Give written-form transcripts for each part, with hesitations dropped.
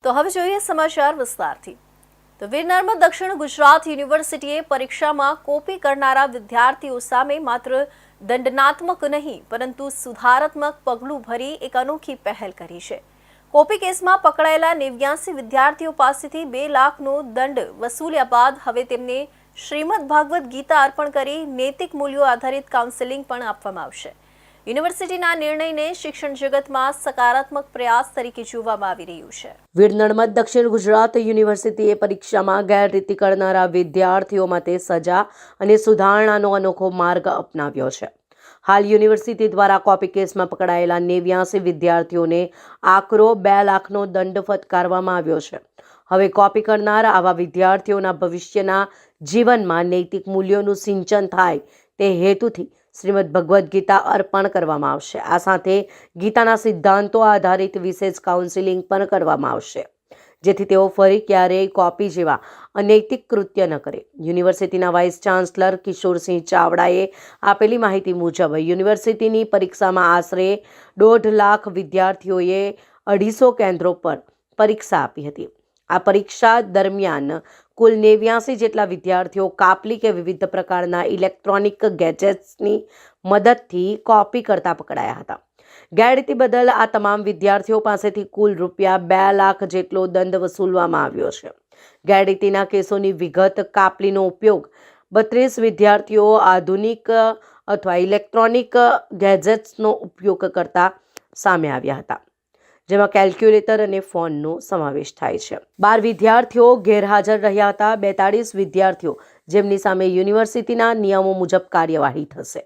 તો હવે જોઈએ સમાચાર વિસ્તારથી। તો વીર નર્મદ દક્ષિણ ગુજરાત યુનિવર્સિટીએ પરીક્ષામાં કોપી કરનારા વિદ્યાર્થીઓ સામે માત્ર દંડનાત્મક નહીં પરંતુ સુધારાત્મક પગલું ભરી એક અનોખી પહેલ કરી છે। કોપી કેસમાં પકડાયેલા 89 વિદ્યાર્થીઓ પાસેથી 2 લાખનો દંડ વસૂલ્યા બાદ હવે તેમને શ્રીમદ ભાગવત ગીતા અર્પણ કરી નૈતિક મૂલ્યો આધારિત કાઉન્સેલિંગ પણ આપવામાં આવશે। યુનિવર્સિટીના નિર્ણયને શિક્ષણ જગતમાં સકારાત્મક પ્રયાસ તરીકે જોવામાં આવી રહ્યું છે। વીર નર્મદ દક્ષિણ ગુજરાત યુનિવર્સિટીએ પરીક્ષામાં ગેરરીતિ કરનારા વિદ્યાર્થીઓ માટે સજા અને સુધારણાનો અનોખો માર્ગ અપનાવ્યો છે। હાલ યુનિવર્સિટી દ્વારા કોપી કેસમાં પકડાયેલા 89 વિદ્યાર્થીઓને આકરો 2 લાખનો દંડ ફટકારવામાં આવ્યો છે। હવે કોપી કરનાર આવા વિદ્યાર્થીઓના ભવિષ્યના જીવનમાં નૈતિક મૂલ્યોનું સિંચન થાય તે હેતુથી શ્રીમદ ભગવદ્ ગીતા અર્પણ કરવામાં આવશે। આ સાથે ગીતાના સિદ્ધાંતો આધારિત વિશેષ કાઉન્સેલિંગ પણ કરવામાં આવશે, જેથી તેઓ ફરી ક્યારેય કોપી જેવા અનૈતિક કૃત્ય ન કરે। યુનિવર્સિટીના વાઇસ ચાન્સલર કિશોરસિંહ ચાવડાએ આપેલી માહિતી મુજબ યુનિવર્સિટીની પરીક્ષામાં આશરે 1.5 લાખ વિદ્યાર્થીઓએ 250 કેન્દ્રો પર પરીક્ષા આપી હતી। આ પરીક્ષા દરમિયાન કુલ 89 જેટલા વિદ્યાર્થીઓ કાપલી કે વિવિધ પ્રકારના ઇલેક્ટ્રોનિક ગેજેટ્સની મદદથી કોપી કરતા પકડાયા હતા। ગેરરીતિ બદલ આ તમામ વિદ્યાર્થીઓ પાસેથી કુલ રૂપિયા 2 લાખ જેટલો દંડ વસૂલવામાં આવ્યો છે। ગેરરીતિના કેસોની વિગત: કાપલીનો ઉપયોગ: 32 વિદ્યાર્થીઓ આધુનિક અથવા ઇલેક્ટ્રોનિક ગેજેટ્સનો ઉપયોગ કરતા સામે આવ્યા હતા, જેમાં કેલ્ક્યુલેટર અને ફોનનો સમાવેશ થાય છે। 12 વિદ્યાર્થીઓ ગેરહાજર રહ્યા હતા। 42 વિદ્યાર્થીઓ જેમની સામે યુનિવર્સિટીના નિયમો મુજબ કાર્યવાહી થશે।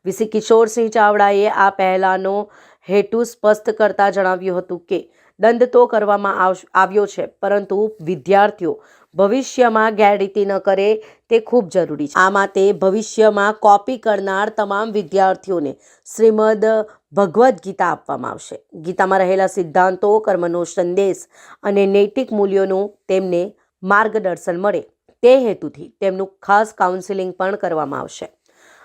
વીસી કિશોરસિંહ ચાવડાએ આ પહેલાનો હેતુ સ્પષ્ટ કરતા જણાવ્યું હતું કે દંડ તો કરવામાં આવ્યો છે, પરંતુ વિદ્યાર્થીઓ ભવિષ્યમાં ગેરરીતિ ન કરે તે ખૂબ જરૂરી છે। આ માટે ભવિષ્યમાં કોપી કરનાર તમામ વિદ્યાર્થીઓને શ્રીમદ ભગવદ્ ગીતા આપવામાં આવશે। ગીતામાં રહેલા સિદ્ધાંતો, કર્મનો સંદેશ અને નૈતિક મૂલ્યોનું તેમને માર્ગદર્શન મળે તે હેતુથી તેમનું ખાસ કાઉન્સેલિંગ પણ કરવામાં આવશે।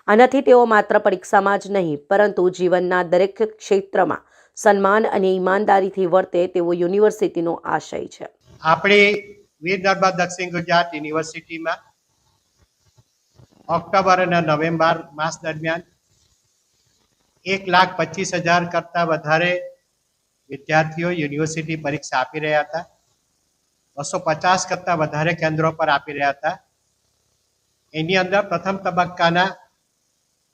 આનાથી તેઓ માત્ર પરીક્ષામાં જ નહીં પરંતુ જીવનના દરેક ક્ષેત્રમાં સન્માન અને ઈમાનદારીથી વર્તે તેવો યુનિવર્સિટીનો આશય છે। આપણી વીર નર્મદ દક્ષિણ ગુજરાત યુનિવર્સિટીમાં ઓક્ટોબર અને નવેમ્બર માસ દરમિયાન 1,25,000 કરતાં વધારે વિદ્યાર્થીઓ યુનિવર્સિટી પરીક્ષા આપી રહ્યા હતા। 250 કરતાં વધારે કેન્દ્રો પર આપી રહ્યા હતા। એની અંદર પ્રથમ તબક્કાના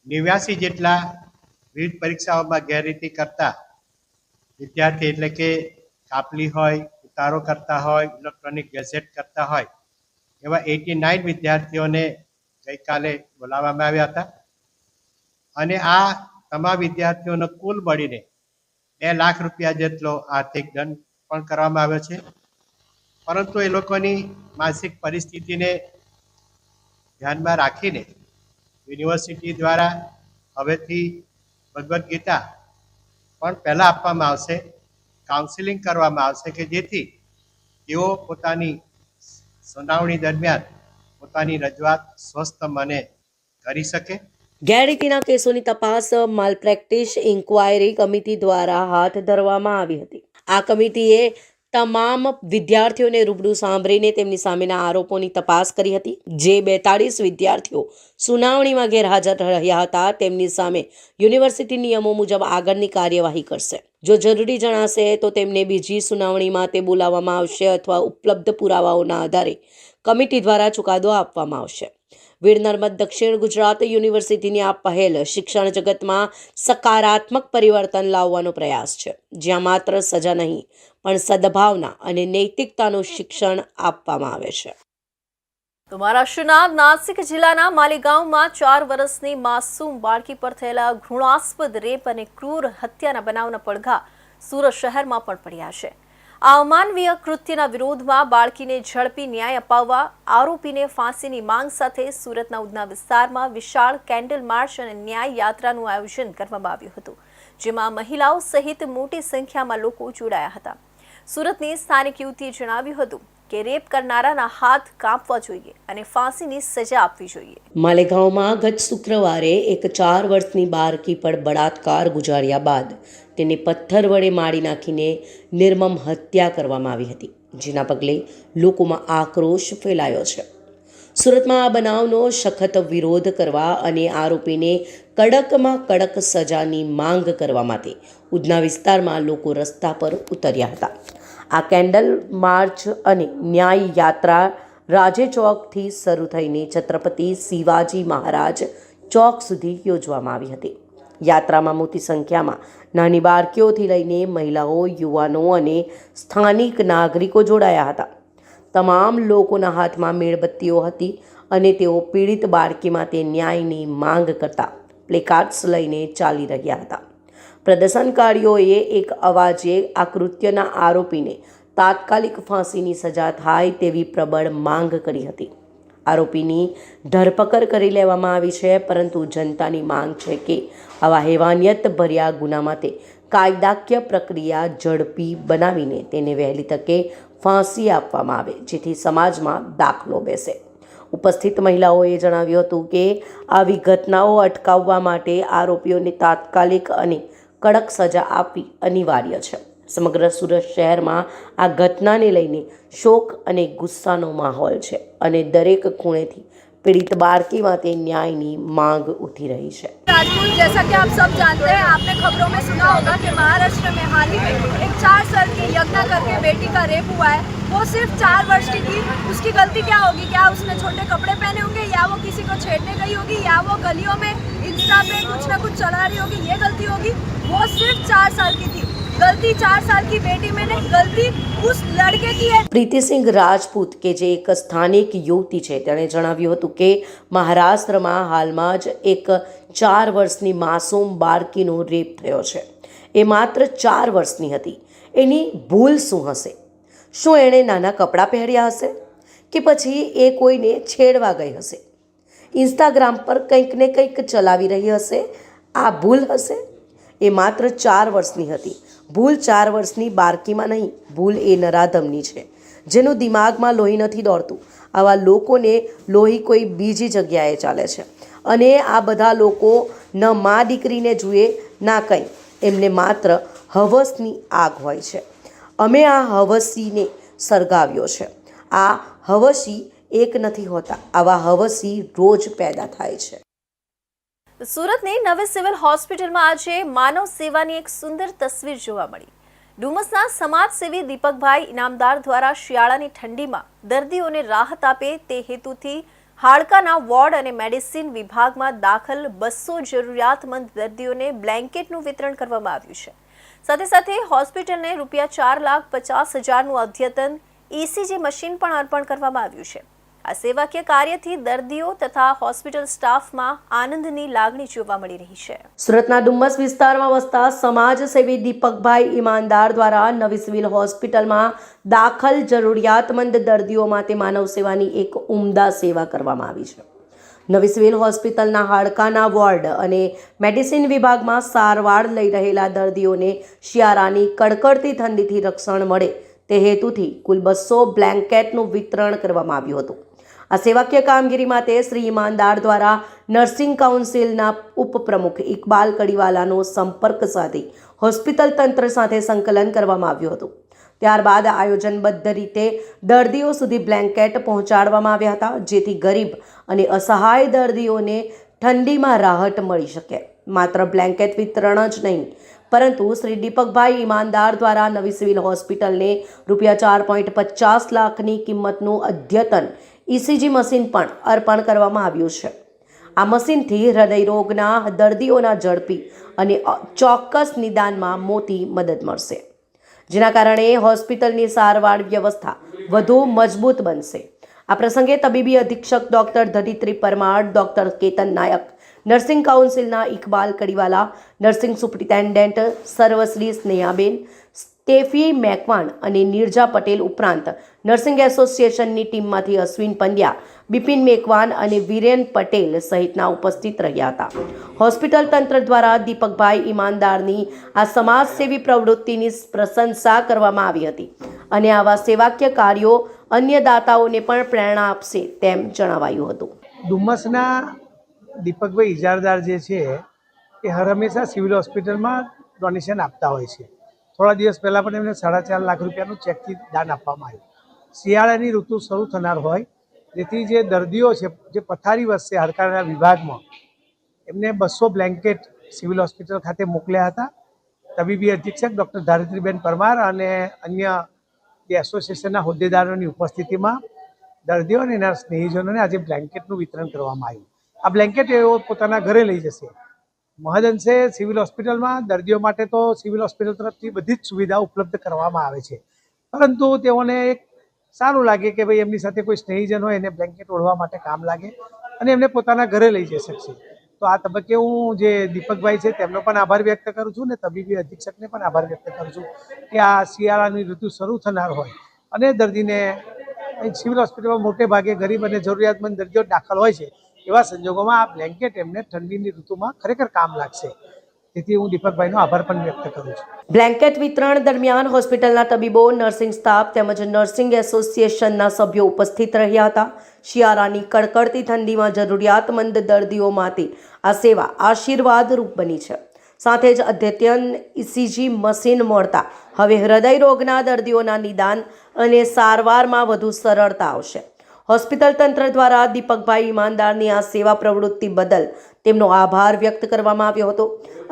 89 જેટલા વિવિધ પરીક્ષાઓમાં ગેરરીતિ કરતા વિદ્યાર્થી, એટલે કે કાપલી હોય, ઉતારો કરતા હોય, ઇલેક્ટ્રોનિક ગેજેટ કરતા હોય, એવા 89 વિદ્યાર્થીઓને ગઈકાલે બોલાવવામાં આવ્યા હતા અને આ તમામ વિદ્યાર્થીઓનો કુલ મળીને 2 લાખ રૂપિયા જેટલો આર્થિક દંડ પણ કરવામાં આવ્યો છે। પરંતુ એ લોકોની માનસિક પરિસ્થિતિને ધ્યાનમાં રાખીને યુનિવર્સિટી દ્વારા હવેથી ભગવદ્ ગીતા પણ પહેલાં આપવામાં આવશે, કાઉન્સેલિંગ કરવામાં આવશે કે જેથી તેઓ પોતાની સુનાવણી દરમિયાન પોતાની રજૂઆત સ્વસ્થ મને કરી શકે। ગેરરીતિના કેસોની તપાસ માલપ્રેક્ટિસ ઇન્ક્વાયરી કમિટી દ્વારા હાથ ધરવામાં આવી હતી। આ કમિટીએ તમામ વિદ્યાર્થીઓને રૂબરૂ સાંભળીને તેમની સામેના આરોપોની તપાસ કરી હતી। જે 42 વિદ્યાર્થીઓ સુનાવણીમાં ગેરહાજર રહ્યા હતા તેમની સામે યુનિવર્સિટી નિયમો મુજબ આગળની કાર્યવાહી કરશે। જો જરૂરી જણાશે તો તેમને બીજી સુનાવણી માટે બોલાવવામાં આવશે અથવા ઉપલબ્ધ પુરાવાઓના આધારે કમિટી દ્વારા ચુકાદો આપવામાં આવશે। વીર નર્મદ દક્ષિણ ગુજરાત યુનિવર્સિટીની આ પહેલ શિક્ષણ જગતમાં સકારાત્મક પરિવર્તન લાવવાનો પ્રયાસ છે, જ્યાં માત્ર સજા નહીં પણ સદભાવના અને નૈતિકતાનું શિક્ષણ આપવામાં આવે છે। તો મહારાષ્ટ્રના નાસિક જિલ્લાના માલેગાંવમાં 4 વર્ષની માસૂમ બાળકી પર થયેલા ઘૃણાસ્પદ રેપ અને ક્રૂર હત્યાના બનાવના પડઘા સુરત શહેરમાં પણ પડ્યા છે। આ અમાનવીય કૃત્યના વિરોધમાં બાળકીને ઝડપી ન્યાય અપાવવા આરોપીને ફાંસીની માંગ સાથે સુરતના ઉધના વિસ્તારમાં વિશાળ કેન્ડલ માર્ચ અને ન્યાય યાત્રાનું આયોજન કરવામાં આવ્યું હતું, જેમાં મહિલાઓ સહિત મોટી સંખ્યામાં લોકો જોડાયા હતા। સુરતની સ્થાનિક યુવતીએ જણાવ્યું હતું કે રેપ કરનારાના હાથ કાપવા જોઈએ અને ફાંસીની સજા આપવી જોઈએ. માલેગાંવમાં ગત શુક્રવારે એક 4 વર્ષની બાળકી પર બળાત્કાર ગુજાર્યા બાદ તેને પથ્થર વડે મારી નાખીને નિર્મમ હત્યા કરવામાં આવી હતી, જેના પગલે લોકોમાં આક્રોશ ફેલાયો છે. સુરતમાં આ બનાવનો સખત વિરોધ કરવા અને આરોપીને કડકમાં કડક સજાની માંગ કરવા માટે ઉધના વિસ્તારમાં લોકો રસ્તા પર ઉતર્યા હતા. આ કેન્ડલ માર્ચ અને ન્યાય યાત્રા રાજે ચોકથી શરૂ થઈને છત્રપતિ શિવાજી મહારાજ ચોક સુધી યોજવામાં આવી હતી. યાત્રામાં મોટી સંખ્યામાં નાની બાળકીઓથી લઈને મહિલાઓ, યુવાનો અને સ્થાનિક નાગરિકો જોડાયા હતા. તમામ લોકોના હાથમાં મીણબત્તીઓ હતી અને તેઓ પીડિત બાળકી માટે ન્યાયની માંગ કરતા પ્લેકાર્ડ્સ લઈને ચાલી રહ્યા હતા. પ્રદર્શનકારીઓએ એક અવાજે આ કૃત્યના આરોપીને તાત્કાલિક ફાંસીની સજા થાય તેવી પ્રબળ માંગ કરી હતી. આરોપીની ધરપકડ કરી લેવામાં આવી છે, પરંતુ જનતાની માંગ છે કે આવા હેવાનિયત ભર્યા ગુના માટે કાયદાકીય પ્રક્રિયા ઝડપી બનાવીને તેને વહેલી તકે ફાંસી આપવામાં આવે, જેથી સમાજમાં દાખલો બેસે. ઉપસ્થિત મહિલાઓએ જણાવ્યું હતું કે આવી ઘટનાઓ અટકાવવા માટે આરોપીઓને તાત્કાલિક અને કડક સજા આપવી અનિવાર્ય છે. સમગ્ર સુરત શહેરમાં આ ઘટનાને લઈને શોક અને ગુસ્સાનો માહોલ છે અને દરેક ખૂણેથી पीड़ित बालकी माते न्याय की मांग उठी रही है। राजपूत, जैसा कि आप सब जानते हैं, आपने खबरों में सुना होगा कि महाराष्ट्र में हाल ही में एक 4 साल की यज्ञा करके बेटी का रेप हुआ है। वो सिर्फ 4 वर्ष की थी। उसकी गलती क्या होगी? क्या उसने छोटे कपड़े पहने होंगे, या वो किसी को छेड़ने गई होगी, या वो गलियों में इंस्टा पे कुछ ना कुछ चला रही होगी, ये गलती होगी? वो सिर्फ 4 साल की थी। गलती 4 साल की बेटी में नहीं, गलती उस लड़के की है। प्रीति सिंह राजपूत के जे एक स्थानिक युवती है तेणे जणाव्युं हतुं के महाराष्ट्र में हाल में ज एक 4 वर्षनी मासूम बाळकीनो रेप थयो छे। ए मात्र 4 वर्षनी हती। एनी भूल शुं हशे? शुं एणे नाना कपड़ा पहेर्या हशे के पछी ए कोईने छेड़वा गई हशे? इंस्टाग्राम पर कंईक ने कंईक चलावी रही हशे? आ भूल हशे? ए मात्र 4 वर्षनी हती। भूल 4 वर्षनी बाळकीमां नहीं, भूल ए नराधमनी छे जेनो दिमागमां लोही नथी दौड़तुं। आवा लोकोने लोही कोई बीजी जग्याए चाले छे अने आ बधा लोको न मां दीकरीने जुए ना कंई, एमने मात्र हवसनी आग होय छे। अमे आ हवसीने सरगाव्यो छे। आ हवसी एक नथी होता, आवा हवसी रोज पैदा थाय छे। સુરતની નવી સિવિલ હોસ્પિટલમાં આજે માનવ સેવાની એક સુંદર તસવીર જોવા મળી। ડુમસના સમાજસેવી દીપકભાઈ ઇનામદાર દ્વારા શિયાળાની ઠંડીમાં દર્દીઓને રાહત આપે તે હેતુથી હાડકાના વોર્ડ અને મેડિસિન વિભાગમાં દાખલ 200 જરૂરિયાતમંદ દર્દીઓને બ્લેન્કેટનું વિતરણ કરવામાં આવ્યું છે। સાથે સાથે હોસ્પિટલને ₹4,50,000નું અદ્યતન ECG મશીન પણ અર્પણ કરવામાં આવ્યું છે। આ સેવાકીય કાર્યથી દર્દીઓ તથા હોસ્પિટલ સ્ટાફમાં આનંદની લાગણી જોવા મળી રહી છે। સુરતના ડુમ્મસ વિસ્તારમાં વસતા સમાજસેવી દીપકભાઈ ઈમાનદાર દ્વારા નવી સિવિલ હોસ્પિટલમાં દાખલ જરૂરિયાતમંદ દર્દીઓ માટે માનવ સેવાની એક ઉમદા સેવા કરવામાં આવી છે। નવી સિવિલ હોસ્પિટલના હાડકાના વોર્ડ અને મેડિસિન વિભાગમાં સારવાર લઈ રહેલા દર્દીઓને શિયાળાની કડકડતી ઠંડીથી રક્ષણ મળે તે હેતુથી કુલ 200 બ્લેન્કેટનું વિતરણ કરવામાં આવ્યું હતું। આ સેવાકીય કામગીરી માટે શ્રી ઈમાનદાર દ્વારા નર્સિંગ કાઉન્સિલના ઉપપ્રમુખ ઇકબાલ કડીવાલાનો સંપર્ક સાધી હોસ્પિટલ તંત્ર સાથે સંકલન કરવામાં આવ્યું હતું। ત્યારબાદ આયોજનબદ્ધ રીતે દર્દીઓ સુધી બ્લેન્કેટ પહોંચાડવામાં આવ્યા હતા, જેથી ગરીબ અને અસહાય દર્દીઓને ઠંડીમાં રાહત મળી શકે। માત્ર બ્લેન્કેટ વિતરણ જ નહીં, પરંતુ શ્રી દીપકભાઈ ઈમાનદાર દ્વારા નવી સિવિલ હોસ્પિટલને ₹4.50 લાખની કિંમતનું અદ્યતન ECG મશીન પણ અર્પણ કરવામાં આવ્યું છે। આ મશીનથી હૃદયરોગના દર્દીઓના ઝડપી અને ચોક્કસ નિદાનમાં મોટી મદદ મળશે, જેના કારણે હોસ્પિટલની સારવાર વ્યવસ્થા વધુ મજબૂત બનશે। આ પ્રસંગે તબીબી અધિક્ષક doctor Dharitri Parmar, doctor Ketan Nayak, nursing કાઉન્સિલના Iqbal Kadiwala, nursing superintendent Sarvashri Snehaben, Steffi Macwan અને નીરજા પટેલ ઉપરાંત નર્સિંગ એસોસિએશનની ટીમમાંથી અશ્વિન પંડ્યા, બિપિન મેકવાન અને વિરેન પટેલ સહિતના ઉપસ્થિત રહ્યા હતા। હોસ્પિટલ તંત્ર દ્વારા દીપકભાઈ ઈમાનદારની આ સમાજસેવી પ્રવૃત્તિની પ્રશંસા કરવામાં આવી હતી અને આવા સેવાકીય કાર્યો અન્ય દાતાઓને પણ પ્રેરણા આપશે તેમ જણાવાયું હતું. ડુમસના દીપકભાઈ ઇજારદાર જે છે એ હર હંમેશા સિવિલ હોસ્પિટલમાં ડોનેશન આપતા હોય છે. થોડા દિવસ પહેલાં પણ એમને 4.5 લાખ રૂપિયાનું ચેકથી દાન આપવામાં આવ્યું. શિયાળાની ઋતુ શરૂ થનાર હોય જેથી જે દર્દીઓ છે જે પથારી વસશે હાડકાના વિભાગમાં એમને 200 બ્લેન્કેટ સિવિલ હોસ્પિટલ ખાતે મોકલ્યા હતા. તબીબી અધિક્ષક ડૉક્ટર ધારિત્રીબેન પરમાર અને અન્ય જે એસોસિએશનના હોદ્દેદારોની ઉપસ્થિતિમાં દર્દીઓ અને એના સ્નેહીજનોને આજે બ્લેન્કેટનું વિતરણ કરવામાં આવ્યું. આ બ્લેન્કેટ એઓ પોતાના ઘરે લઈ જશે. મહદઅંશે સિવિલ હોસ્પિટલમાં દર્દીઓ માટે તો સિવિલ હોસ્પિટલ તરફથી બધી જ સુવિધાઓ ઉપલબ્ધ કરવામાં આવે છે, પરંતુ તેઓને એક સારું લાગે કે ભાઈ એમની સાથે કોઈ સ્નેહીજન હોય એને બ્લેન્કેટ ઓઢવા માટે કામ લાગે અને એમને પોતાના ઘરે લઈ જઈ શકશે. તો આ તબક્કે હું જે દીપકભાઈ છે તેમનો પણ આભાર વ્યક્ત કરું છું ને તબીબી અધિક્ષકને પણ આભાર વ્યક્ત કરું છું કે આ શિયાળાની ઋતુ શરૂ થનાર હોય અને દર્દીને સિવિલ હોસ્પિટલમાં મોટે ભાગે ગરીબ અને જરૂરિયાતમંદ દર્દીઓ દાખલ હોય છે, એવા સંજોગોમાં આ બ્લેન્કેટ એમને ઠંડીની ઋતુમાં ખરેખર કામ લાગશે. તેથી હું દીપકભાઈનો આભાર પણ વ્યક્ત કરું છું. બ્લેન્કેટ વિતરણ દરમિયાન હોસ્પિટલના તબીબો, નર્સિંગ સ્ટાફ તેમજ નર્સિંગ એસોસિએશનના સભ્યો ઉપસ્થિત રહ્યા હતા. શિયાળાની કડકડતી ઠંડીમાં જરૂરિયાતમંદ દર્દીઓ માટે આ સેવા આશીર્વાદરૂપ બની છે. સાથે જ અદ્યતન ઇસીજી મશીન મળતા હવે હૃદય રોગના દર્દીઓના નિદાન અને સારવારમાં વધુ સરળતા આવશે. હોસ્પિટલ તંત્ર દ્વારા દીપકભાઈ ઈમાનદારની આ સેવા પ્રવૃત્તિ બદલ તેમનો આભાર વ્યક્ત કરવામાં આવ્યો હતો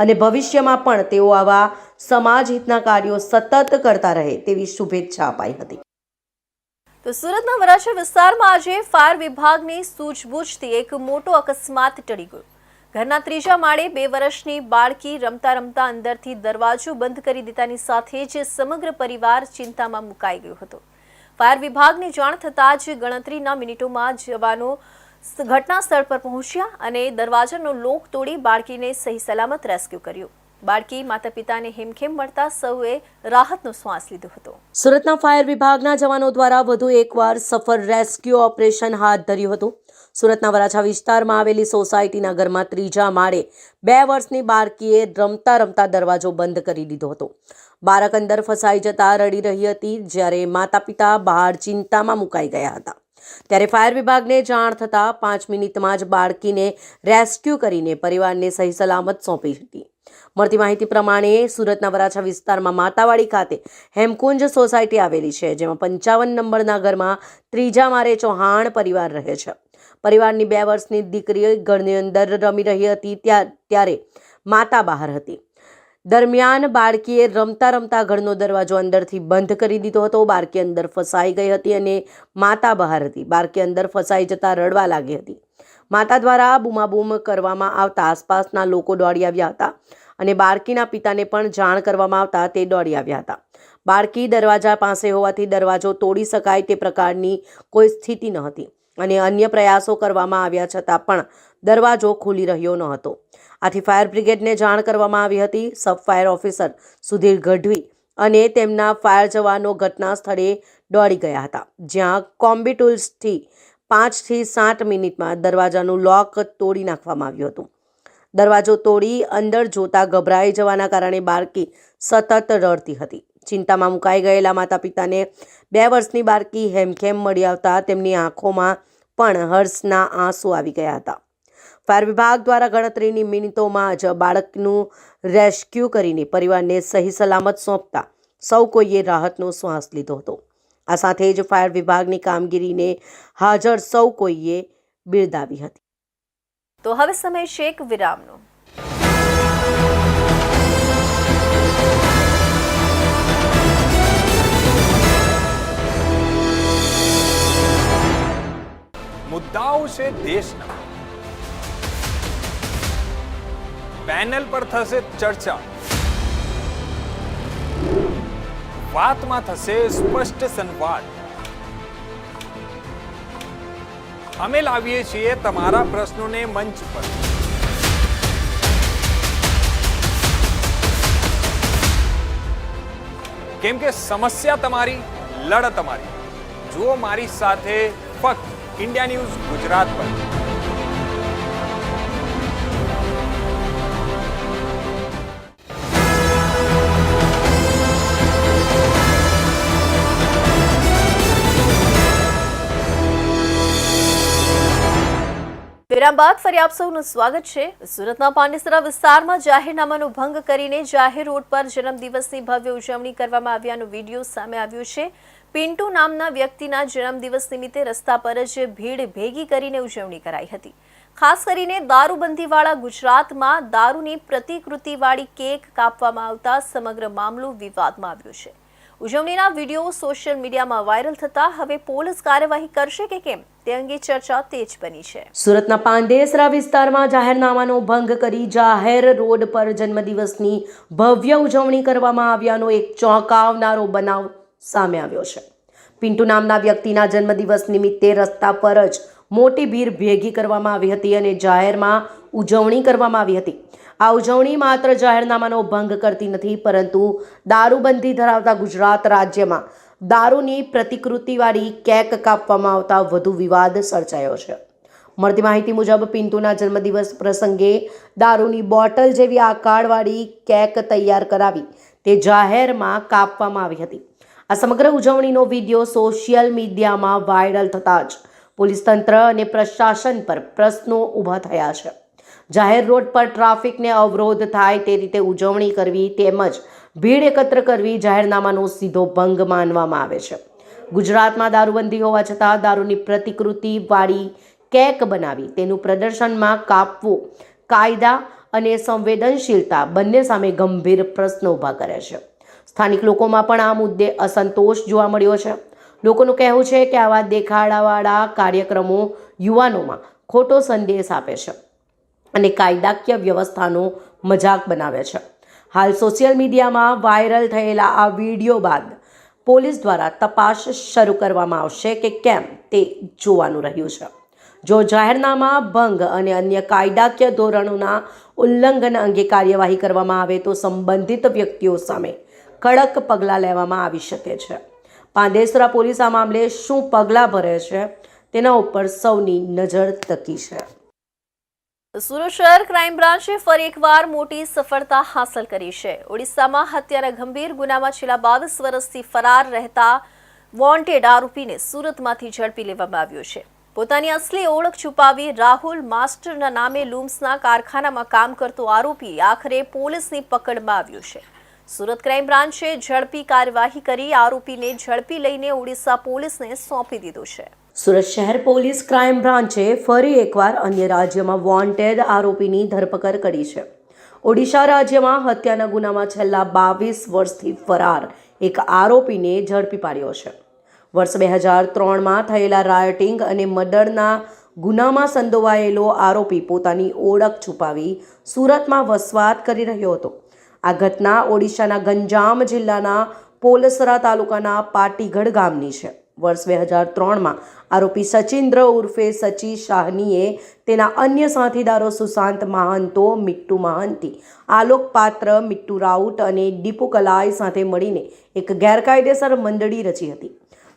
અને ભવિષ્યમાં પણ તેઓ આવા સમાજ હિતના કાર્યો સતત કરતા રહે તેવી શુભેચ્છા અપાઈ હતી. તો સુરતના વરાછા વિસ્તારમાં આજે ફાયર વિભાગની સૂઝબૂછથી એક મોટો અકસ્માત ટળી ગયો. ઘરના ત્રીજા માળે 2 વર્ષની બાળકી રમતા રમતા અંદરથી દરવાજો બંધ કરી દેતાની સાથે જ સમગ્ર પરિવાર ચિંતામાં મુકાઈ ગયો હતો. ફાયર વિભાગની જાણ થતાં જ ગણતરીના મિનિટોમાં જવાનો ઘટના સ્થળ પર પહોંચ્યા અને દરવાજાનો લોક તોડી બાળકીને સહી સલામત રેસ્ક્યુ કર્યો. બાળકી માતા પિતાને હેમખેમ મળતા સૌએ રાહતનો શ્વાસ લીધો હતો. સુરતના ફાયર વિભાગના જવાનો દ્વારા વધુ એકવાર સફળ રેસ્ક્યુ ઓપરેશન હાથ ધર્યું હતું. સુરતના વરાછા વિસ્તારમાં આવેલી સોસાયટીના ઘરમાં ત્રીજા માળે 2 વર્ષની બાળકીએ રમતા રમતા દરવાજો બંધ કરી દીધો હતો. બાળક અંદર ફસાઈ જતા રડી રહી હતી, જ્યારે માતા પિતા બહાર ચિંતામાં મુકાઈ ગયા હતા. ત્યારે ફાયર વિભાગને જાણ થતાં 5 મિનિટમાં જ બાળકીને રેસ્ક્યુ કરીને પરિવારને સહી સલામત સોંપી હતી. મળતી માહિતી પ્રમાણે સુરતના વરાછા વિસ્તારમાં માતાવાડી ખાતે હેમકુંજ સોસાયટી આવેલી છે, જેમાં 55 નંબરના ઘરમાં ત્રીજા માળે ચૌહાણ પરિવાર રહે છે. પરિવારની 2 વર્ષની દીકરી ઘરની અંદર રમી રહી હતી, ત્યારે માતા બહાર હતી. દરમિયાન બાળકીએ રમતા રમતા ઘરનો દરવાજો અંદરથી બંધ કરી દીધો હતો. બાળકી અંદર ફસાઈ ગઈ હતી અને માતા બહાર હતી. બાળકી અંદર ફસાઈ જતા રડવા લાગી હતી. માતા દ્વારા બૂમાબૂમ કરવામાં આવતા આસપાસના લોકો દોડી આવ્યા હતા અને બાળકીના પિતાને પણ જાણ કરવામાં આવતા તે દોડી આવ્યા હતા. બાળકી દરવાજા પાસે હોવાથી દરવાજો તોડી શકાય તે પ્રકારની કોઈ સ્થિતિ ન હતી અને અન્ય પ્રયાસો કરવામાં આવ્યા છતાં પણ દરવાજો ખુલી રહ્યો ન હતો. આથી ફાયર બ્રિગેડને જાણ કરવામાં આવી હતી. સબ ફાયર ઓફિસર સુધીર ગઢવી અને તેમના ફાયર જવાનો ઘટના સ્થળે દોડી ગયા હતા, જ્યાં કોમ્બી ટૂલ્સથી 5 થી 7 મિનિટમાં દરવાજાનું લોક તોડી નાખવામાં આવ્યું હતું. દરવાજો તોડી અંદર જોતા ગભરાઈ જવાના કારણે બાળકી સતત રડતી હતી. ચિંતામાં મુકાઈ ગયેલા માતા પિતાને 2 વર્ષની બાળકી હેમખેમ મળી આવતા તેમની આંખોમાં પણ હર્ષના આંસુ આવી ગયા હતા. ફાયર વિભાગ દ્વારા ગણતરીની મિનિટોમાં જ બાળકનું રેસ્ક્યુ કરીને પરિવારને સહી સલામત સોંપતા સૌ કોઈએ રાહતનો શ્વાસ લીધો હતો. આ સાથે જ ફાયર વિભાગની કામગીરીને હાજર સૌ કોઈએ બિરદાવી હતી. તો હવે સમય છે એક વિરામનો. મુદ્દાઓ છે દેશના, પેનલ પર થશે ચર્ચા, વાતમાં થશે સ્પષ્ટ સંવાદ. અમે લાવીએ છીએ તમારા પ્રશ્નોને મંચ પર. કેમ કે સમસ્યા તમારી, લડત તમારી. જુઓ મારી સાથે ફક્ત ઇન્ડિયા ન્યૂઝ ગુજરાત પર. વિરામ બાદ ફરી આપ સૌનું સ્વાગત છે। સુરતના પાંડેસરા વિસ્તારમાં જાહેરનામાનો ભંગ કરીને જાહેર રોડ પર જન્મદિવસની ભવ્ય ઉજવણી કરવામાં આવ્યાનો વિડીયો સામે આવ્યો છે। પિન્ટુ નામના વ્યક્તિના જન્મદિવસ નિમિત્તે રસ્તા પર જ ભીડ ભેગી કરીને ઉજવણી કરાઈ હતી। ખાસ કરીને દારૂબંધીવાળા ગુજરાતમાં દારૂની પ્રતિકૃતિવાળી કેક કાપવામાં આવતા સમગ્ર મામલો વિવાદમાં આવ્યો છે। ઉજવણીના વિડીયો સોશિયલ મીડિયામાં વાયરલ થતા હવે પોલીસ કાર્યવાહી કરશે કે કેમ તે અંગે ચર્ચા તેજ બની છે। સુરતના પાંડેસરા વિસ્તારમાં જાહેરનામાનો ભંગ કરી જાહેર રોડ પર જન્મદિવસની ભવ્ય ઉજવણી કરવામાં આવ્યાનો એક ચોંકાવનારો બનાવ સામે આવ્યો છે। પિન્ટુ નામના વ્યક્તિના જન્મદિવસ નિમિત્તે રસ્તા પર જ મોટી ભીડ ભેગી કરવામાં આવી હતી અને જાહેરમાં ઉજવણી કરવામાં આવી હતી। આ ઉજવણી માત્ર જાહેરનામાનો ભંગ કરતી નથી, પરંતુ દારૂબંધી ધરાવતા ગુજરાત રાજ્યમાં દારૂની પ્રતિકૃતિવાળી કેક કાપવામાં આવતા વધુ વિવાદ સર્જાયો છે। મળતી માહિતી મુજબ પિન્ટુના જન્મદિવસ પ્રસંગે દારૂની બોટલ જેવી આકારવાળી કેક તૈયાર કરાવી તે જાહેરમાં કાપવામાં આવી હતી। આ સમગ્ર ઉજવણીનો વિડીયો સોશિયલ મીડિયામાં વાયરલ થતાં જ પોલીસ તંત્ર અને પ્રશાસન પર પ્રશ્નો ઊભા થયા છે। જાહેર રોડ પર ટ્રાફિકને અવરોધ થાય તે રીતે ઉજવણી કરવી તેમજ ભીડ એકત્ર કરવી જાહેરનામાનો સીધો ભંગ માનવામાં આવે છે। ગુજરાતમાં દારૂબંધી હોવા છતાં દારૂની પ્રતિકૃતિવાળી કેક બનાવી તેનું પ્રદર્શનમાં કાપવું કાયદા અને સંવેદનશીલતા બંને સામે ગંભીર પ્રશ્નો ઊભા કરે છે। સ્થાનિક લોકોમાં પણ આ મુદ્દે અસંતોષ જોવા મળ્યો છે। લોકોનું કહેવું છે કે આવા દેખાડાવાળા કાર્યક્રમો યુવાનોમાં ખોટો સંદેશ આપે છે અને કાયદાકીય વ્યવસ્થાનો મજાક બનાવે છે। હાલ સોશિયલ મીડિયામાં વાયરલ થયેલા આ વિડીયો બાદ પોલીસ દ્વારા તપાસ શરૂ કરવામાં આવશે કે કેમ તે જોવાનું રહ્યું છે। જો જાહેરનામા ભંગ અને અન્ય કાયદાકીય ધોરણોના ઉલ્લંઘન અંગે કાર્યવાહી કરવામાં આવે તો સંબંધિત વ્યક્તિઓ સામે કડક પગલાં લેવામાં આવી શકે છે। પાંડેસરા પોલીસ આ મામલે શું પગલાં ભરે છે તેના ઉપર સૌની નજર તકી છે। સુરત શહેર ક્રાઇમ બ્રાન્ચે ફરી એકવાર મોટી સફળતા હાંસલ કરી છે। ઓડિશામાં હત્યાના ગંભીર ગુનામાં છેલ્લા 22 વર્ષથી ફરાર રહેતા વોન્ટેડ આરોપીને સુરતમાંથી ઝડપી લેવામાં આવ્યો છે। પોતાની અસલી ઓળખ છુપાવી રાહુલ માસ્ટરના નામે લૂમ્સના કારખાનામાં કામ કરતો આરોપી આખરે પોલીસની પકડમાં આવ્યો છે। સુરત ક્રાઇમ બ્રાન્ચે ઝડપી કાર્યવાહી કરી આરોપીને ઝડપી લઈને ઓડિશા પોલીસને સોંપી દીધો છે। સુરત શહેર પોલીસ ક્રાઇમ બ્રાન્ચે ફરી એકવાર અન્ય રાજ્યમાં વોન્ટેડ આરોપીની ધરપકડ કરી છે। ઓડિશા રાજ્યમાં હત્યાના ગુનામાં છેલ્લા 22 વર્ષથી ફરાર એક આરોપીને ઝડપી પાડ્યો છે। વર્ષ 2003માં થયેલા રાયોટિંગ અને મર્ડરના ગુનામાં સંડોવાયેલો આરોપી પોતાની ઓળખ છુપાવી સુરતમાં વસવાટ કરી રહ્યો હતો। આ ઘટના ઓડિશાના ગંજામ જિલ્લાના પોલસરા તાલુકાના પાટીગઢ ગામની છે। વર્ષ 2003માં આરોપી સચિન્દ્ર ઉર્ફે સચી શાહનીએ તેના અન્ય સાથીદારો સુશાંત મહાંતો, મિટ્ટુ મહાંતી, આલોક પાત્ર, મિટ્ટુ રાઉત અને દીપુ કલાઈ સાથે મળીને એક ગેરકાયદેસર મંડળી રચી હતી।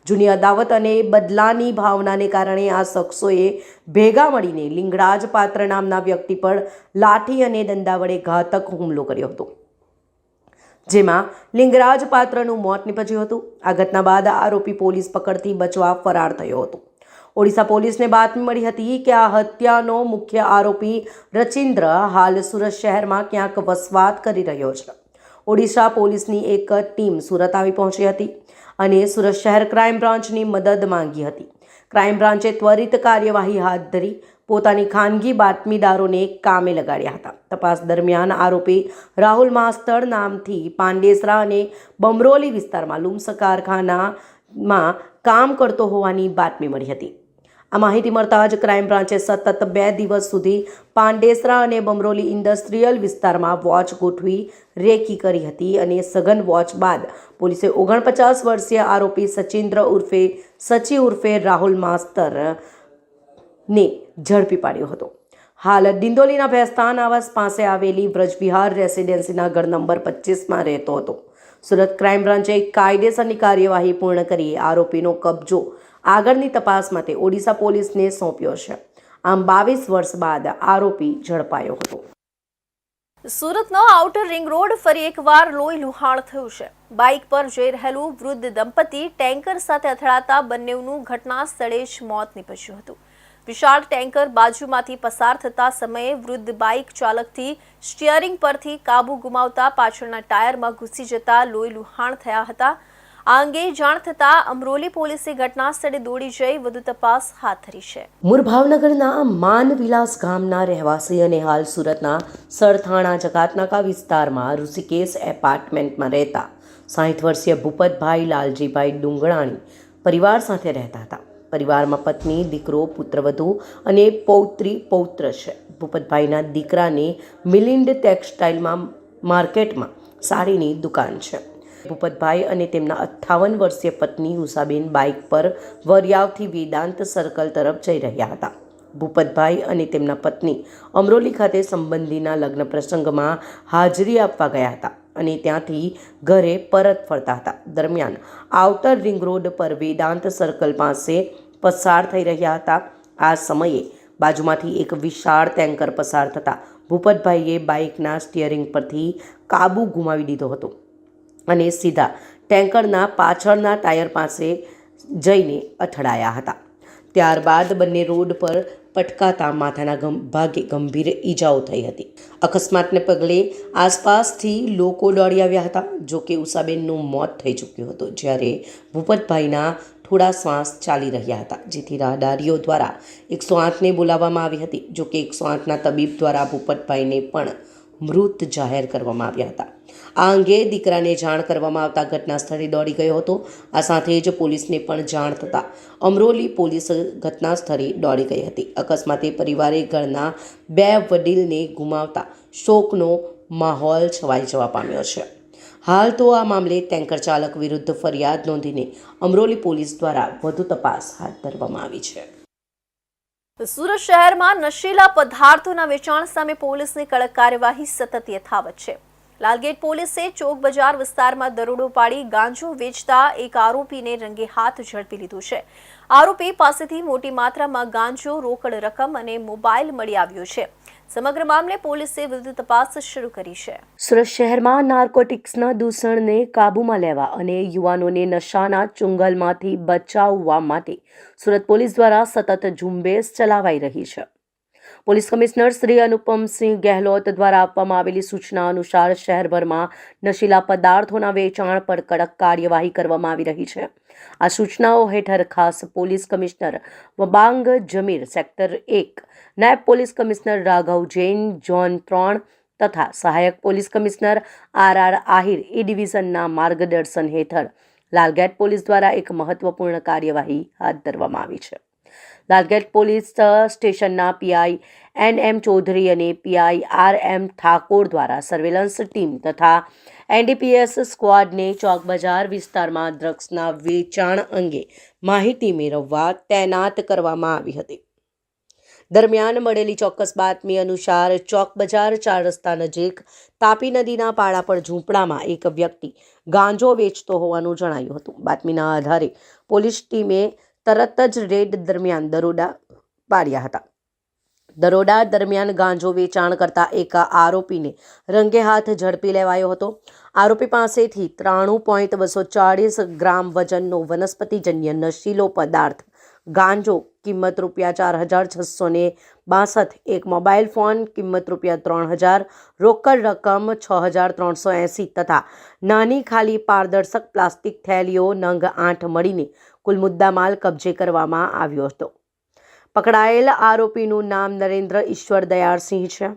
જૂની અદાવત અને બદલાની ભાવનાને કારણે આ શખ્સોએ ભેગા મળીને લિંગરાજ પાત્ર નામના વ્યક્તિ પર લાઠી અને દંડા વડે ઘાતક હુમલો કર્યો હતો, જેમાં લિંગરાજ પાત્રનું મોત નીપજ્યું હતું। આ ઘટના બાદ આરોપી પોલીસ પકડથી બચવા ફરાર થયો હતો। ઓડિશા પોલીસને બાતમી મળી હતી કે આ હત્યાનો મુખ્ય આરોપી રચિન્દ્ર હાલ સુરત શહેરમાં ક્યાંક વસવાટ કરી રહ્યો છે। ઓડિશા પોલીસની એક ટીમ સુરત આવી પહોંચી હતી અને સુરત શહેર ક્રાઇમ બ્રાન્ચની મદદ માંગી હતી। ક્રાઇમ બ્રાન્ચે ત્વરિત કાર્યવાહી હાથ ધરી પોતાની ખાનગી બાતમીદારોને કામે લગાડ્યા હતા। તપાસ દરમિયાન આરોપી રાહુલ માસ્ટર નામથી પાંડેસરા અને બમરોલી વિસ્તારમાં લૂમ્સ કારખાનામાં કામ કરતો હોવાની બાતમી મળી હતી। આ માહિતી મળતા જ ક્રાઇમ બ્રાન્ચે સતત 2 દિવસ સુધી પાંડેસરા અને બમરોલી ઇન્ડસ્ટ્રીયલ વિસ્તારમાં વોચ ગોઠવી રેકી કરી હતી અને સઘન વોચ બાદ પોલીસે 49 વર્ષીય આરોપી સચિન્દ્ર ઉર્ફે સચી ઉર્ફે રાહુલ માસ્ટર ને ઝડપી પાડ્યો હતો। હાલ દિંડોલીના ભેસ્તાન આવાસ પાસે આવેલી વ્રજવિહાર રેસિડેન્સીના ઘર નંબર 25માં રહેતો હતો। સુરત ક્રાઇમ બ્રાન્ચે કાયદેસરની કાર્યવાહી પૂર્ણ કરી આરોપીનો કબજો આગળની તપાસ માટે ઓડિશા પોલીસને સોંપ્યો છે। આમ 22 વર્ષ બાદ આરોપી ઝડપાયો હતો। સુરતનો આઉટર રિંગ રોડ ફરી એકવાર લોહી લુહાણ થયું છે। બાઇક પર જઈ રહેલું વૃદ્ધ દંપતી ટેન્કર સાથે અથડાતા બંનેનું ઘટના સ્થળે જ મોત નીપજ્યું હતું। વિશાળ ટેન્કર બાજુમાંથી પસાર થતા સમયે વૃદ્ધ બાઇક ચાલકથી સ્ટીયરિંગ પરથી કાબુ ગુમાવતા પાછળના ટાયરમાં ઘૂસી જતા લોહી લુહાણ થયા હતા. આ અંગે જાણ થતાં અમરોલી પોલીસે ઘટના સ્થળે દોડી જઈ વધુ તપાસ હાથ ધરી છે. મૂળ ભાવનગરના માનવિલાસ ગામના રહેવાસી અને હાલ સુરતના સરથાણા જકાતનાકા વિસ્તારમાં ઋષિકેશ એપાર્ટમેન્ટમાં રહેતા 60 વર્ષીય ભૂપતભાઈ લાલજીભાઈ ડુંગરાણી પરિવાર સાથે રહેતા હતા. પરિવારમાં પત્ની, દીકરો, પુત્રવધુ અને પૌત્ર છે. ભૂપતભાઈના દીકરાને મિલિન્ડ ટેક્સટાઇલમાં માર્કેટમાં સાડીની દુકાન છે. ભૂપતભાઈ અને તેમના 58 વર્ષીય પત્ની ઉષાબેન બાઇક પર વરિયાવથી વેદાંત સર્કલ તરફ જઈ રહ્યા હતા. ભૂપતભાઈ અને તેમના પત્ની અમરોલી ખાતે સંબંધીના લગ્ન પ્રસંગમાં હાજરી આપવા ગયા હતા અને ત્યાંથી ઘરે પરત ફરતા હતા. દરમિયાન આઉટર રિંગ રોડ પર વેદાંત સર્કલ પાસે પસાર થઈ રહ્યા હતા. આ સમયે બાજુમાંથી એક વિશાળ ટેન્કર પસાર થતાં ભૂપતભાઈએ બાઇકના સ્ટીયરિંગ પરથી કાબુ ગુમાવી દીધો હતો અને સીધા ટેન્કરના પાછળના ટાયર પાસે જઈને અથડાયા હતા. ત્યારબાદ બંને રોડ પર પટકાતા માથાના ભાગે ગંભીર ઈજાઓ થઈ હતી. અકસ્માતને પગલે આસપાસથી લોકો દોડી આવ્યા હતા. જોકે ઉષાબેનનું મોત થઈ ચૂક્યું હતું, જ્યારે ભૂપતભાઈના થોડા શ્વાસ ચાલી રહ્યા હતા, જેથી રાહદારીઓ દ્વારા 108ને બોલાવવામાં આવી હતી. જોકે 108ના તબીબ દ્વારા ભૂપતભાઈને પણ મૃત જાહેર કરવામાં આવ્યા હતા. આ અંગે દીકરાને જાણ કરવામાં આવતા ઘટના સ્થળે દોડી ગયો હતો. આ સાથે જ પોલીસને પણ જાણ થતાં અમરોલી પોલીસ ઘટના સ્થળે દોડી ગઈ હતી. અકસ્માતે પરિવારે ઘરના 2 વડીલને ગુમાવતા શોકનો માહોલ છવાઈ જવા પામ્યો છે. હાલ તો આ મામલે ટેન્કર ચાલક વિરુદ્ધ ફરિયાદ નોંધીને અમરોલી પોલીસ દ્વારા વધુ તપાસ હાથ ધરવામાં આવી છે. સુરત શહેરમાં નશીલા પદાર્થોના વેચાણ સામે પોલીસની કડક કાર્યવાહી સતત યથાવત છે. લાલગેટ પોલીસે ચોક બજાર વિસ્તારમાં દરોડો પાડી ગાંજો વેચતા એક આરોપીને રંગે હાથ ઝડપી લીધું છે. આરોપી પાસેથી મોટી માત્રામાં ગાંજો, રોકડ રકમ અને મોબાઈલ મળી આવ્યો છે. સમગ્ર મામલે પોલીસે વધુ તપાસ શરૂ કરી છે. સુરત શહેરમાં નાર્કોટિક્સના દૂષણને કાબૂમાં લેવા અને યુવાનોને નશાના ચુંગલમાંથી બચાવવા માટે સુરત પોલીસ દ્વારા સતત ઝુંબેશ ચલાવાઈ રહી છે. પોલીસ કમિશનર શ્રી અનુપમસિંહ ગેહલોત દ્વારા આપવામાં આવેલી સૂચના અનુસાર શહેરભરમાં નશીલા પદાર્થોના વેચાણ પર કડક કાર્યવાહી કરવામાં આવી રહી છે. આ સૂચનાઓ હેઠળ ખાસ police commissioner Vabang Zameer, sector 1, નાયબ police commissioner Raghav Jain, zone 3 તથા સહાયક પોલીસ કમિશનર RR આહિર એ ડિવિઝનના માર્ગદર્શન હેઠળ લાલગેટ પોલીસ દ્વારા એક મહત્વપૂર્ણ કાર્યવાહી હાથ ધરવામાં આવી છે. લાલગેટ પોલીસ સ્ટેશનના PI NM ચૌધરી અને PI RM ઠાકોર દ્વારા સર્વેલન્સ ટીમ તથા NDPS સ્ક્વોડને ચોક બજાર વિસ્તારમાં ડ્રગ્સના વેચાણ અંગે માહિતી મેળવવા તૈનાત કરવામાં આવી હતી. દરમિયાન મળેલી ચોક્કસ બાતમી અનુસાર ચોક બજાર 4 રસ્તા નજીક તાપી નદીના પાડા પર ઝૂંપડામાં એક વ્યક્તિ ગાંજો વેચતો હોવાનું જણાયું હતું. બાતમીના આધારે પોલીસ ટીમે તરત જ રેડ દરમિયાન દરોડા પાડ્યા હતા. દરોડા દરમિયાન ગાંજો વેચાણ કરતા એક આરોપીને રંગે હાથ ઝડપી લેવાયો હતો. આરોપી પાસેથી 93.240 ગ્રામ વજનનો વનસ્પતિજન્ય નશીલો પદાર્થ ગાંજો કિંમત ₹4,662, એક મોબાઈલ ફોન કિંમત ₹3,000, રોકડ રકમ 6,380 તથા નાની ખાલી પારદર્શક પ્લાસ્ટિક થેલીઓ નંગ 8 મળીને કુલ મુદ્દામાલ કબજે કરવામાં આવ્યો હતો. પકડાયેલ આરોપીનું નામ નરેન્દ્ર ઈશ્વર દયાળસિંહ છે.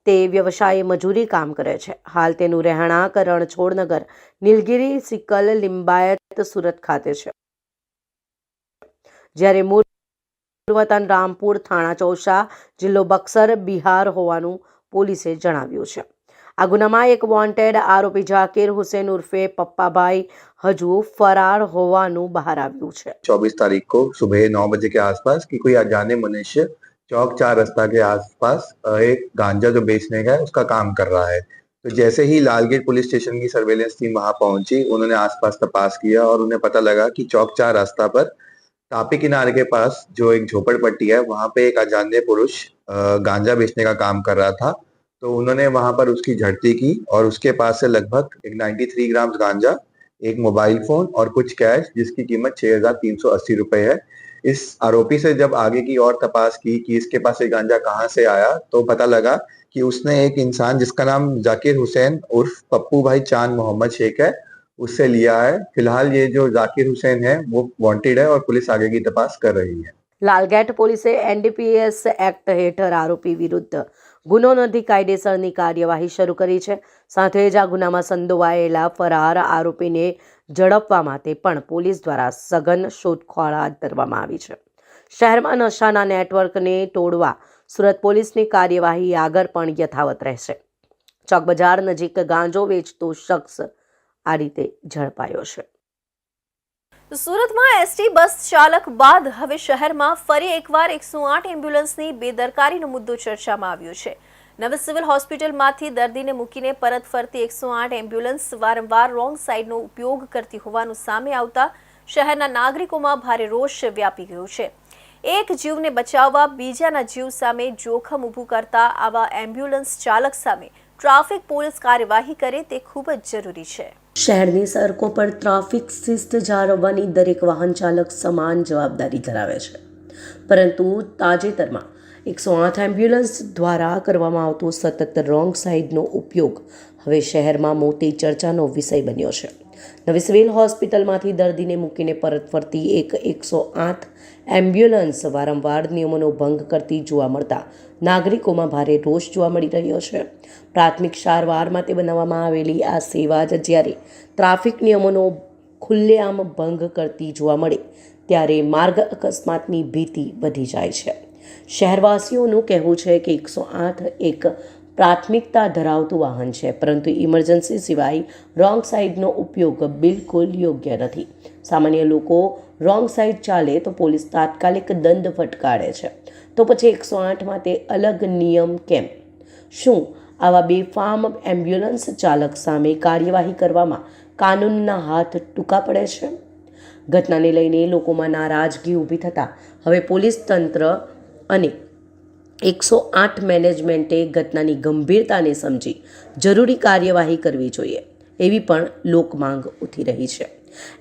તે વ્યવસાયે મજૂરી કામ કરે છે. હાલ તેનું રહેણાંક રણછોડનગર, નીલગિરી, સિકલ, લિંબાયત, સુરત ખાતે છે, જ્યારે મૂળ વતન રામપુર, થાણા ચૌસા, જિલ્લો બક્સર, બિહાર હોવાનું પોલીસે જણાવ્યું છે. આ ગુનામાં એક વોન્ટેડ આરોપી ઝાકીર હુસैन ઉર્ફે પપ્પાભાઈ હજુ फरार હોવાનું બહાર આવ્યું છે. 24 तारीख को सुबह 9 बजे के आसपास कि कोई अनजाने मनुष्य चौक 4 रास्ता के आसपास एक गांजा जो बेचने का है उसका काम कर रहा है. तो जैसे ही लालगेट पुलिस स्टेशन की सर्वेलेंस टीम वहां पहुंची, उन्होंने आसपास तपास किया और उन्हें पता लगा कि चौक 4 रास्ता पर तापी किनारे के पास जो एक झोपड़पट्टी है वहां पे एक अजाने पुरुष गांजा बेचने का काम कर रहा था. तो उन्होंने वहां पर उसकी झड़ती की और उसके पास से लगभग 93 ग्राम गांजा, एक मोबाइल फोन और कुछ कैश जिसकी कीमत 6,380 रुपए है, इस आरोपी से जब आगे की और तपास की कि इसके पास ये गांजा कहाँ से आया, तो पता लगा कि उसने एक इंसान जिसका नाम जाकिर हुसैन उर्फ पप्पू भाई चांद मोहम्मद शेख है, उससे लिया है। फिलहाल ये जो जाकिर हुसैन है वो वांटेड है और पुलिस आगे की तपास कर रही है। લાલગેટ પોલીસે NDPS એક્ટ હેઠળ આરોપી વિરુદ્ધ ગુનો નોંધી કાયદેસરની કાર્યવાહી શરૂ કરી છે. સાથે જ આ ગુનામાં સંડોવાયેલા ફરાર આરોપીને ઝડપવા માટે પણ પોલીસ દ્વારા સઘન શોધખોળ હાથ ધરવામાં આવી છે. શહેરમાં નશાના નેટવર્કને તોડવા સુરત પોલીસની કાર્યવાહી આગળ પણ યથાવત રહેશે. ચોક બજાર નજીક ગાંજો વેચતો શખ્સ આ રીતે ઝડપાયો છે. સુરતમાં એસટી બસ ચાલક બાદ હવે શહેરમાં ફરી એકવાર 108 એમ્બ્યુલન્સની બેદરકારીનો મુદ્દો ચર્ચામાં આવ્યો છે. નવી સિવિલ હોસ્પિટલમાંથી દર્દીને મૂકીને પરત ફરતી 108 એમ્બ્યુલન્સ વારંવાર રોંગ સાઇડનો ઉપયોગ કરતી હોવાનું સામે આવતા શહેરના નાગરિકોમાં ભારે રોષ વ્યાપી ગયો છે. એક જીવને બચાવવા બીજાના જીવ સામે જોખમ ઊભું કરતા આવા એમ્બ્યુલન્સ ચાલક સામે ટ્રાફિક પોલીસ કાર્યવાહી કરે તે ખૂબ જ જરૂરી છે. શહેરની સડકો પર ટ્રાફિક શિસ્ત જાળવવાની દરેક વાહન ચાલક સમાન જવાબદારી ધરાવે છે, પરંતુ તાજેતરમાં 108 એમ્બ્યુલન્સ દ્વારા કરવામાં આવતો સતત રોંગ સાઇડનો ઉપયોગ હવે શહેરમાં મોટી ચર્ચાનો વિષય બન્યો છે. નવી સિવિલ હોસ્પિટલમાંથી દર્દીને મૂકીને પરત ફરતી એક 108 એમ્બ્યુલન્સ વારંવાર નિયમોનો ભંગ કરતી જોવા મળતા નાગરિકોમાં ભારે રોષ જોવા મળી રહ્યો છે. પ્રાથમિક સારવાર માટે બનાવવામાં આવેલી આ સેવા જ જ્યારે ટ્રાફિક નિયમોનો ખુલ્લેઆમ ભંગ કરતી જોવા મળે ત્યારે માર્ગ અકસ્માતની ભીતિ વધી જાય છે. શહેરવાસીઓનું કહેવું છે કે 108 એક પ્રાથમિકતા ધરાવતું વાહન છે, પરંતુ ઇમરજન્સી સિવાય રોંગ સાઇડનો ઉપયોગ બિલકુલ યોગ્ય નથી. સામાન્ય લોકો રોંગ સાઇડ ચાલે તો પોલીસ તાત્કાલિક દંડ ફટકારે છે, તો પછી 108 માટે અલગ નિયમ કેમ? શું આવા બેફામ એમ્બ્યુલન્સ ચાલક સામે કાર્યવાહી કરવામાં કાનૂનના હાથ ટૂંકા પડે છે? ઘટનાને લઈને લોકોમાં નારાજગી ઊભી થતાં હવે પોલીસ તંત્ર અને 108 મેનેજમેન્ટે ઘટનાની ગંભીરતાને સમજી જરૂરી કાર્યવાહી કરવી જોઈએ એવી પણ લોકમાંગ ઉઠી રહી છે.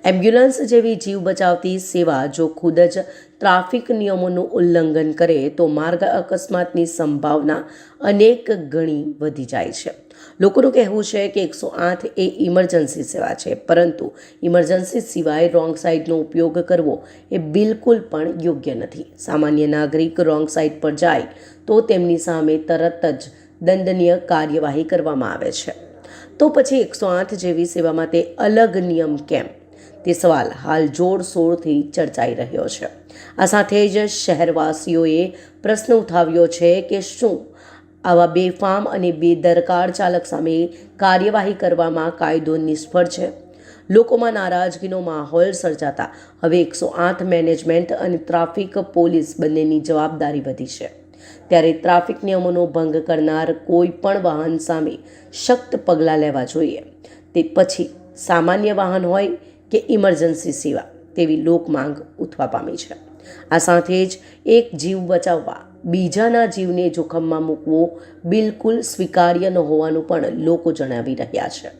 એમ્બ્યુલન્સ જેવી જીવ બચાવતી સેવા જો ખુદ જ ટ્રાફિક નિયમોનું ઉલ્લંઘન કરે તો માર્ગ અકસ્માતની સંભાવના અનેક ગણી વધી જાય છે. લોકોનું કહેવું છે કે 108 એ ઇમરજન્સી સેવા છે, પરંતુ ઇમરજન્સી સિવાય રોંગ સાઇડનો ઉપયોગ કરવો એ બિલકુલ પણ યોગ્ય નથી. સામાન્ય નાગરિક રોંગ સાઇડ પર જાય તો તેમની સામે તરત જ દંડનીય કાર્યવાહી કરવામાં આવે છે, તો પછી 108 જેવી સેવા માટે અલગ નિયમ કેમ? તે સવાલ હાલ જોરશોરથી ચર્ચાઈ રહ્યો છે. આ સાથે જ શહેરવાસીઓએ પ્રશ્ન ઉઠાવ્યો છે કે શું આવા બેફામ અને બેદરકાર ચાલક સામે કાર્યવાહી કરવામાં કાયદો નિષ્ફળ છે? લોકોમાં નારાજગીનો માહોલ સર્જાતા હવે 108 મેનેજમેન્ટ અને ટ્રાફિક પોલીસ બંનેની જવાબદારી વધી છે. ત્યારે ટ્રાફિક નિયમોનો ભંગ કરનાર કોઈ પણ વાહન સામે સખ્ત પગલાં લેવા જોઈએ, તે પછી સામાન્ય વાહન હોય કે ઇમરજન્સી સેવા તેવી લોકમાંગ ઉઠવા પામી છે. આ સાથે જ એક જીવ બચાવવા બીજાના જીવને જોખમમાં મૂકવો બિલકુલ સ્વીકાર્ય ન હોવાનું પણ લોકો જણાવી રહ્યા છે.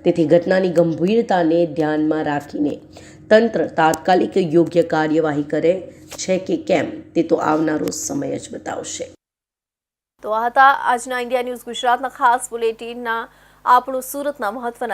તેથી ઘટનાની ગંભીરતાને ધ્યાનમાં રાખીને તંત્ર તાત્કાલિક યોગ્ય કાર્યવાહી કરે છે કે કેમ તે તો આવનારો સમય જ બતાવશે. તો આ હતા આજના ઇન્ડિયા ન્યૂઝ ગુજરાતના ખાસ બુલેટિનના આપણું સુરતના મહત્વના